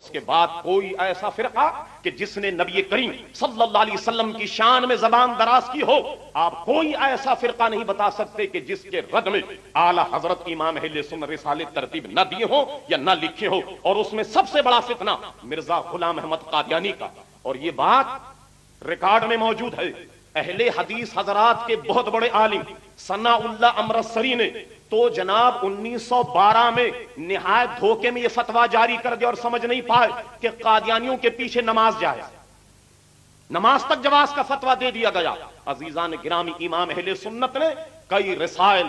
اس کے بعد کوئی ایسا فرقہ کہ جس نے نبی کریم صلی اللہ علیہ وسلم کی شان میں زبان دراز کی ہو، آپ کوئی ایسا فرقہ نہیں بتا سکتے کہ جس کے رد میں اعلی حضرت امام اہل سنت رسالے ترتیب نہ دیے ہو یا نہ لکھے ہو۔ اور اس میں سب سے بڑا فتنہ مرزا غلام احمد قادیانی کا، اور یہ بات ریکارڈ میں موجود ہے۔ اہل حدیث حضرات کے بہت بڑے عالم ثناء اللہ امرتسری نے تو جناب 1912 میں نہایت دھوکے میں یہ فتویٰ جاری کر دیا اور سمجھ نہیں پائے کہ قادیانیوں کے پیچھے نماز جائز، نماز تک جواز کا فتویٰ دے دیا گیا۔ عزیزان گرامی، امام اہل سنت نے کئی رسائل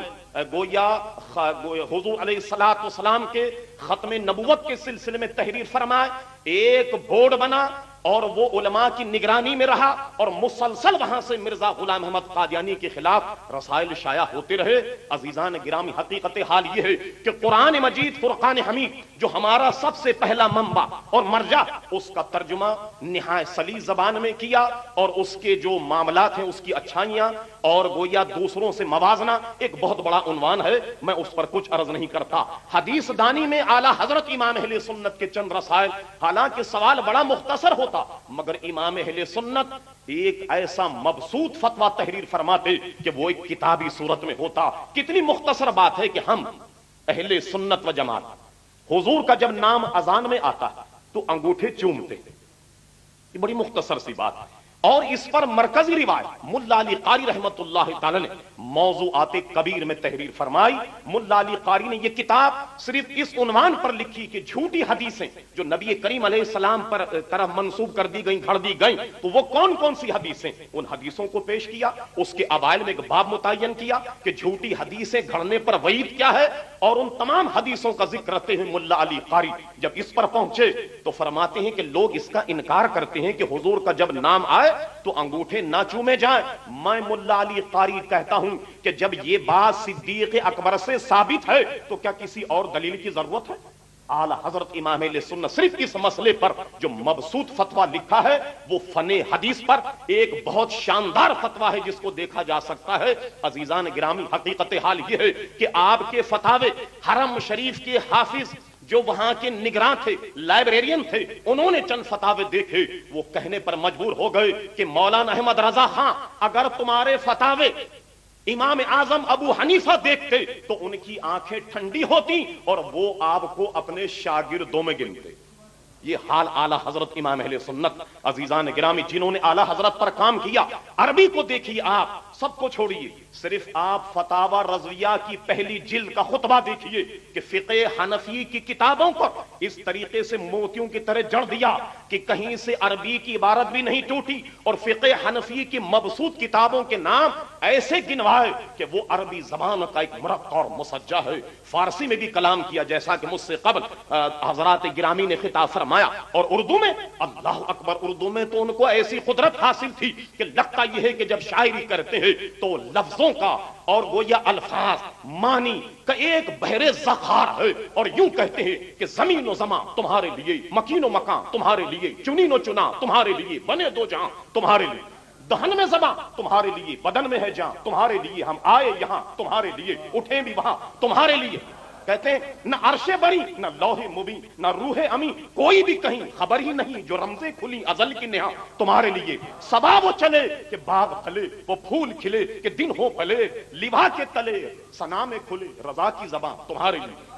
گویا حضور علیہ الصلوۃ والسلام کے ختم نبوت کے سلسلے میں تحریر فرمائے، ایک بورڈ بنا اور وہ علماء کی نگرانی میں رہا اور مسلسل وہاں سے مرزا غلام احمد قادیانی کے خلاف رسائل شائع ہوتے رہے۔ عزیزان گرامی، حقیقت حال یہ ہے کہ قرآن مجید فرقان حمید جو ہمارا سب سے پہلا منبع اور مرجع، اس کا ترجمہ نہایت سلیس زبان میں کیا، اور اس کے جو معاملات ہیں، اس کی اچھائیاں اور گویا دوسروں سے موازنہ ایک بہت بڑا عنوان ہے، میں اس پر کچھ عرض نہیں کرتا۔ حدیث دانی میں اعلی حضرت امام اہل سنت کے چند رسائل، حالانکہ سوال بڑا مختصر ہوتا مگر امام اہل سنت ایک ایسا مبسوط فتویٰ تحریر فرماتے کہ وہ ایک کتابی صورت میں ہوتا۔ کتنی مختصر بات ہے کہ ہم اہل سنت و جماعت حضور کا جب نام اذان میں آتا تو انگوٹھے چومتے، یہ بڑی مختصر سی بات ہے۔ اور اس پر مرکزی روایت ملا علی قاری رحمت اللہ تعالی نے موضوعات کبیر میں تحریر فرمائی۔ ملا علی قاری نے یہ کتاب صرف اس عنوان پر لکھی کہ جھوٹی حدیثیں جو نبی کریم علیہ السلام پر طرف منسوب کر دی گئیں، گھڑ دی گئیں، تو وہ کون کون سی حدیثیں، ان حدیثوں کو پیش کیا۔ اس کے اوائل میں ایک باب متعین کیا کہ جھوٹی حدیثیں گھڑنے پر وعید کیا ہے، اور ان تمام حدیثوں کا ذکر کرتے ہیں ملا علی قاری جب اس پر پہنچے تو فرماتے ہیں کہ لوگ اس کا انکار کرتے ہیں کہ حضور کا جب نام آئے تو انگوٹھے نہ چومے جائیں۔ میں ملا علی قاری کہتا ہوں کہ جب یہ بات صدیق اکبر سے ثابت ہے تو کیا کسی اور دلیل کی ضرورت ہے؟ اعلی حضرت امام اہل سنت صرف اس مسئلے پر جو مبسوط فتویٰ لکھا ہے وہ فن حدیث پر ایک بہت شاندار فتویٰ ہے جس کو دیکھا جا سکتا ہے۔ عزیزان گرامی، حقیقت حال یہ ہے کہ آپ کے فتاوے حرم شریف کے حافظ جو وہاں کے نگراں تھے، لائبریرین تھے، انہوں نے چند فتاوے دیکھے، وہ کہنے پر مجبور ہو گئے کہ مولانا احمد رضا خان، اگر تمہارے فتاوے امام اعظم ابو حنیفہ دیکھتے تو ان کی آنکھیں ٹھنڈی ہوتی اور وہ آپ کو اپنے شاگردوں میں گنتے۔ یہ حال اعلی حضرت امام اہل سنت۔ عزیزان گرامی، جنہوں نے اعلی حضرت پر کام کیا، عربی کو دیکھیے، آپ سب کو چھوڑیے، صرف آپ فتاوی رضویہ کی پہلی جلد کا خطبہ دیکھیے کہ فقہ حنفی کی کتابوں کو اس طریقے سے موتیوں کی طرح جڑ دیا کہ کہیں سے عربی کی عبارت بھی نہیں ٹوٹی، اور فقہ حنفی کی مبسوط کتابوں کے نام ایسے گنوائے کہ وہ عربی زبان کا ایک مرقع اور مسجع ہے۔ فارسی میں بھی کلام کیا جیسا کہ مجھ سے قبل حضرات گرامی نے خطاب فرمایا، اور اردو میں اللہ اکبر، اردو میں تو ان کو ایسی قدرت حاصل تھی کہ لگتا یہ ہے کہ جب شاعری کرتے ہیں تو لفظوں کا اور گویا الفاظ معنی کا ایک بحر ذخار ہے، اور یوں کہتے ہیں کہ زمین و زمان تمہارے لیے، مکین و مکان تمہارے لیے، چنین و چنا تمہارے لیے، بنے دو جہاں تمہارے لیے، دہن میں زباں تمہارے لیے، بدن میں ہے جان تمہارے لیے، ہم آئے یہاں تمہارے لیے، اٹھیں بھی وہاں تمہارے لیے۔ کہتے ہیں نہ عرش بری، نہ لوح مبین، نہ روح امی، کوئی بھی کہیں خبر ہی نہیں، جو رمزیں کھلی ازل کی نہا تمہارے لیے۔ صبا وہ چلے کہ باغ پھلے، وہ پھول کھلے کہ دن ہو پھلے، لبا کے تلے ثنا میں کھلے رضا کی زباں تمہارے لیے۔